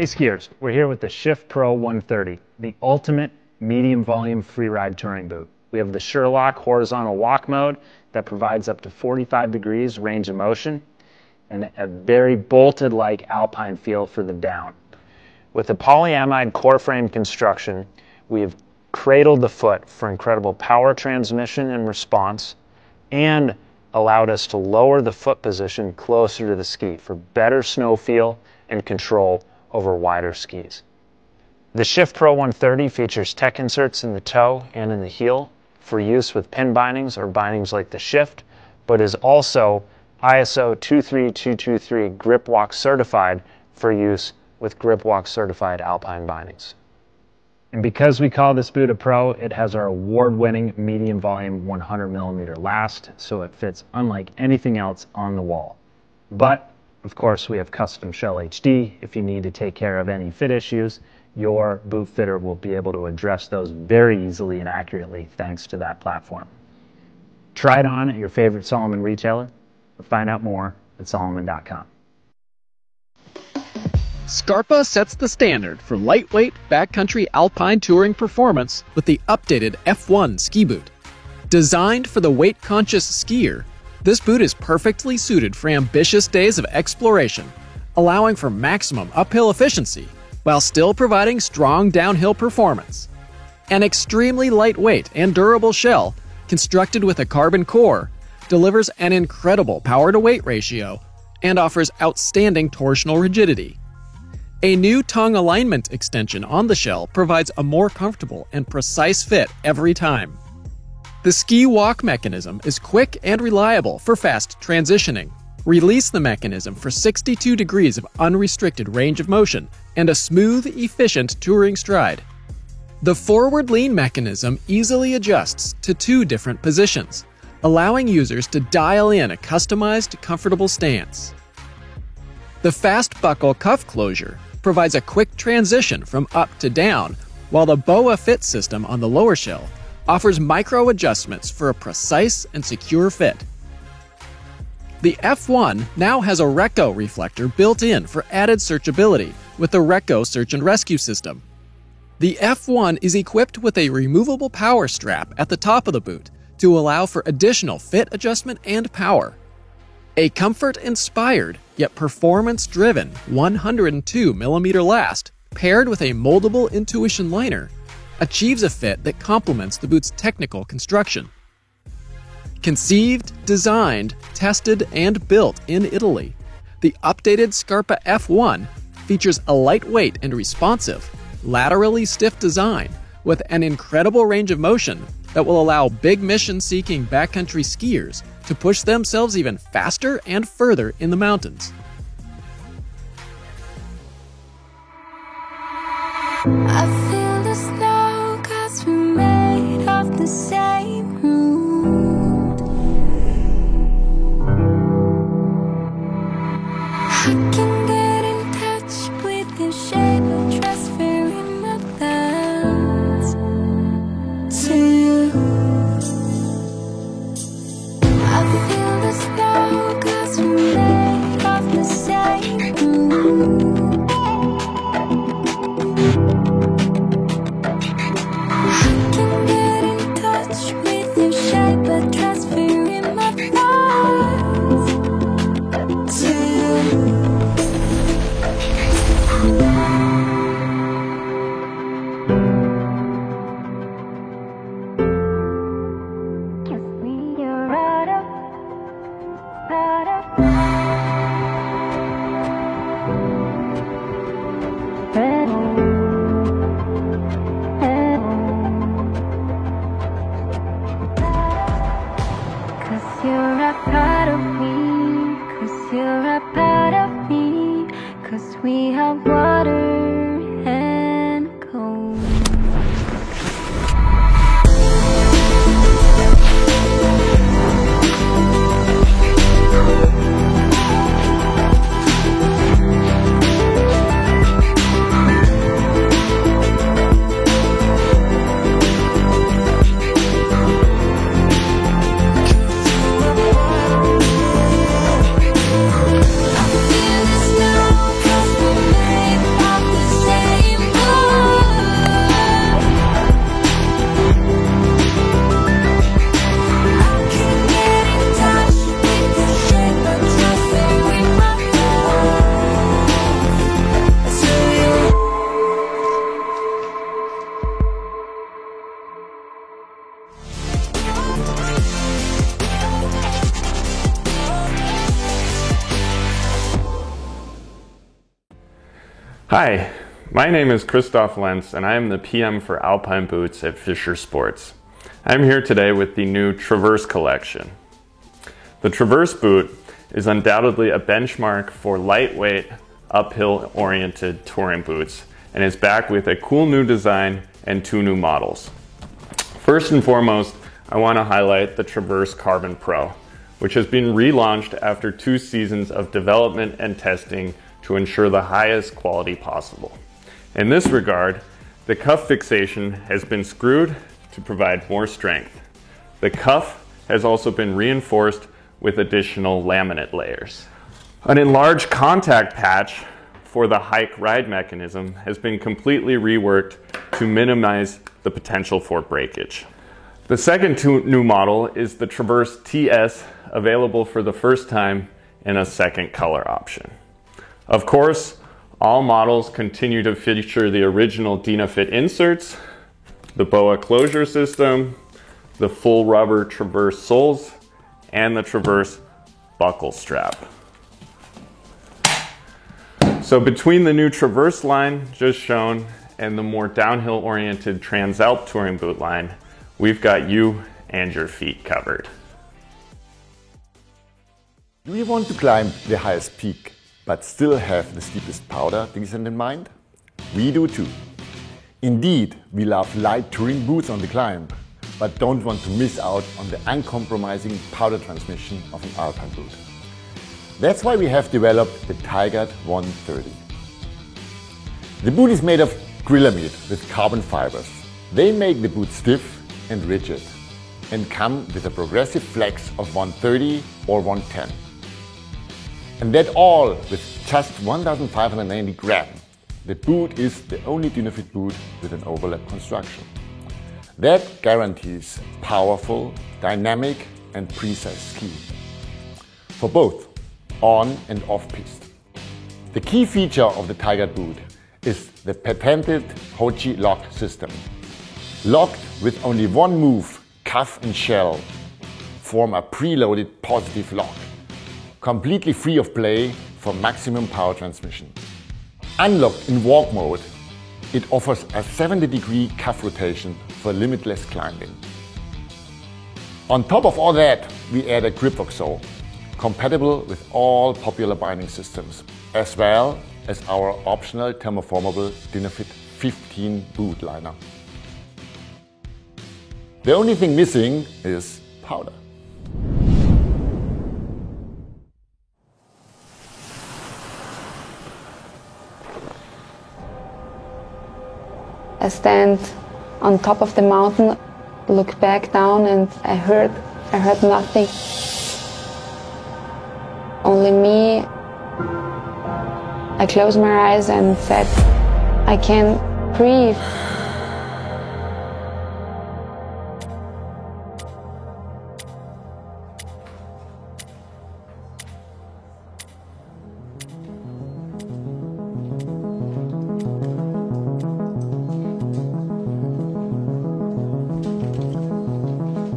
Hey skiers, we're here with the Shift Pro 130, the ultimate medium volume freeride touring boot. We have the Sherlock horizontal walk mode that provides up to 45 degrees range of motion and a very bolted-like alpine feel for the down. With the polyamide core frame construction, we have cradled the foot for incredible power transmission and response and allowed us to lower the foot position closer to the ski for better snow feel and control over wider skis. The Shift Pro 130 features tech inserts in the toe and in the heel for use with pin bindings or bindings like the Shift, but is also ISO 23223 GripWalk certified for use with GripWalk certified alpine bindings. And because we call this boot a Pro, it has our award-winning medium volume 100mm last, so it fits unlike anything else on the wall. But of course, we have Custom Shell HD. If you need to take care of any fit issues, your boot fitter will be able to address those very easily and accurately thanks to that platform. Try it on at your favorite Salomon retailer or find out more at Salomon.com. Scarpa sets the standard for lightweight backcountry alpine touring performance with the updated F1 ski boot. Designed for the weight-conscious skier, this boot is perfectly suited for ambitious days of exploration, allowing for maximum uphill efficiency while still providing strong downhill performance. An extremely lightweight and durable shell, constructed with a carbon core, delivers an incredible power-to-weight ratio and offers outstanding torsional rigidity. A new tongue alignment extension on the shell provides a more comfortable and precise fit every time. The ski walk mechanism is quick and reliable for fast transitioning. Release the mechanism for 62 degrees of unrestricted range of motion and a smooth, efficient touring stride. The forward lean mechanism easily adjusts to 2 different positions, allowing users to dial in a customized, comfortable stance. The fast buckle cuff closure provides a quick transition from up to down, while the BOA fit system on the lower shell offers micro adjustments for a precise and secure fit. The F1 now has a Recco reflector built in for added searchability with the Recco Search and Rescue system. The F1 is equipped with a removable power strap at the top of the boot to allow for additional fit adjustment and power. A comfort-inspired yet performance-driven 102mm last paired with a moldable Intuition liner achieves a fit that complements the boot's technical construction. Conceived, designed, tested, and built in Italy, the updated Scarpa F1 features a lightweight and responsive, laterally stiff design with an incredible range of motion that will allow big mission-seeking backcountry skiers to push themselves even faster and further in the mountains. I feel the snow 'cause we're made of the same root. I can get in touch with your shape and transferring my thoughts to you. I feel the snow 'cause we're made of the same root. We have water and cold. I feel the snow 'cause we're made of Hi, my name is Christoph Lenz and I am the PM for Alpine Boots at Fischer Sports. I'm here today with the new Traverse collection. The Traverse boot is undoubtedly a benchmark for lightweight, uphill-oriented touring boots and is back with a cool new design and 2 new models. First and foremost, I want to highlight the Traverse Carbon Pro, which has been relaunched after 2 seasons of development and testing to ensure the highest quality possible. In this regard, the cuff fixation has been screwed to provide more strength. The cuff has also been reinforced with additional laminate layers. An enlarged contact patch for the hike ride mechanism has been completely reworked to minimize the potential for breakage. The second new model is the Traverse TS, available for the first time in a second color option. Of course, all models continue to feature the original Dynafit inserts, the BOA closure system, the full rubber Traverse soles, and the Traverse buckle strap. So between the new Traverse line just shown and the more downhill-oriented Transalp touring boot line, we've got you and your feet covered. Do you want to climb the highest peak but still have the steepest powder descent in mind? We do too. Indeed, we love light touring boots on the climb, but don't want to miss out on the uncompromising powder transmission of an Alpine boot. That's why we have developed the Tigard 130. The boot is made of Grilamide with carbon fibers. They make the boot stiff and rigid and come with a progressive flex of 130 or 110. And that all with just 1,590 grams. The boot is the only Dynafit boot with an overlap construction. That guarantees powerful, dynamic and precise skiing for both on and off piste. The key feature of the Tigard boot is the patented Hoji lock system. Locked with only one move, cuff and shell form a preloaded positive lock, completely free of play for maximum power transmission. Unlocked in walk mode, it offers a 70-degree cuff rotation for limitless climbing. On top of all that, we add a Gripvox sole, compatible with all popular binding systems, as well as our optional thermoformable Dynafit 15 boot liner. The only thing missing is powder. I stand on top of the mountain, look back down, and I heard nothing. Only me. I closed my eyes and said, I can't breathe.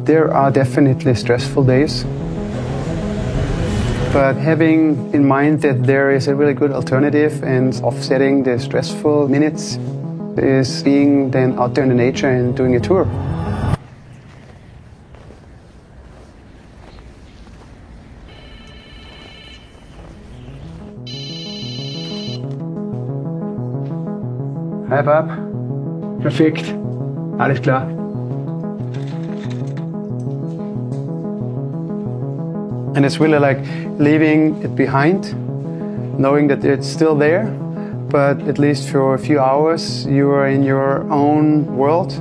There are definitely stressful days, but having in mind that there is a really good alternative and offsetting the stressful minutes is being then out there in the nature and doing a tour. Hi Bob. Perfekt. Alles klar. And it's really like leaving it behind, knowing that it's still there, but at least for a few hours you are in your own world.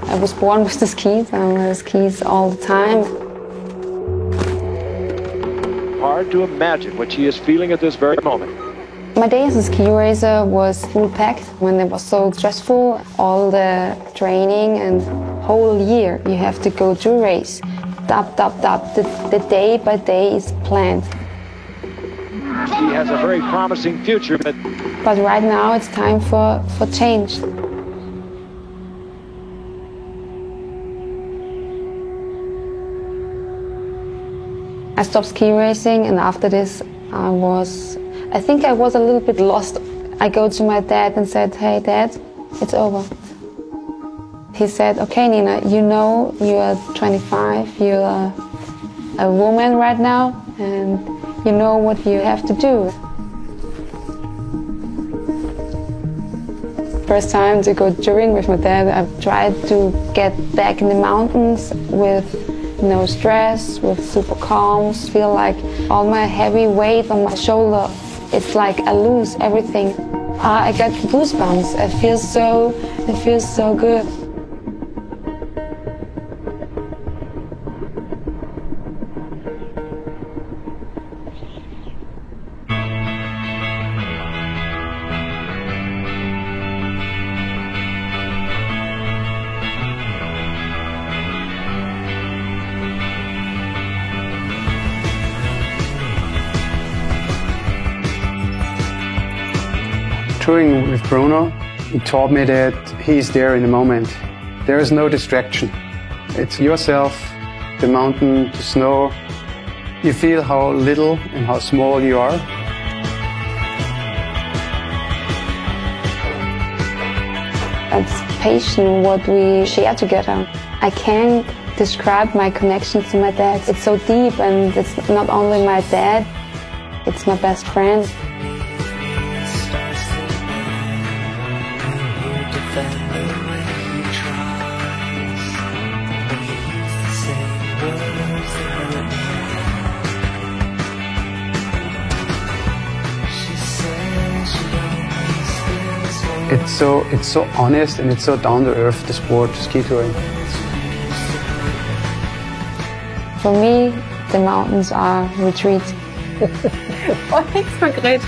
I was born with the skis. I wear skis all the time. Hard to imagine what she is feeling at this very moment. My day as a ski racer was full packed when it was so stressful. All the training and whole year you have to go to race. The day by day is planned. He has a very promising future, but right now it's time for change. I stopped ski racing, and after this I think I was a little bit lost. I go to my dad and said, "Hey Dad, it's over." He said, "Okay Nina, you know you are 25, you are a woman right now, and you know what you have to do." First time to go touring with my dad, I've tried to get back in the mountains with no stress, with super calm, feel like all my heavy weight on my shoulder, it's like I lose everything. I got goosebumps. It feels so good. Touring with Bruno, he taught me that he's there in the moment. There is no distraction. It's yourself, the mountain, the snow. You feel how little and how small you are. It's passion what we share together. I can't describe my connection to my dad. It's so deep, and it's not only my dad, it's my best friend. It's so honest, and it's so down to earth, the sport, ski touring. For me, the mountains are retreat. Oh, thanks, Margrethe.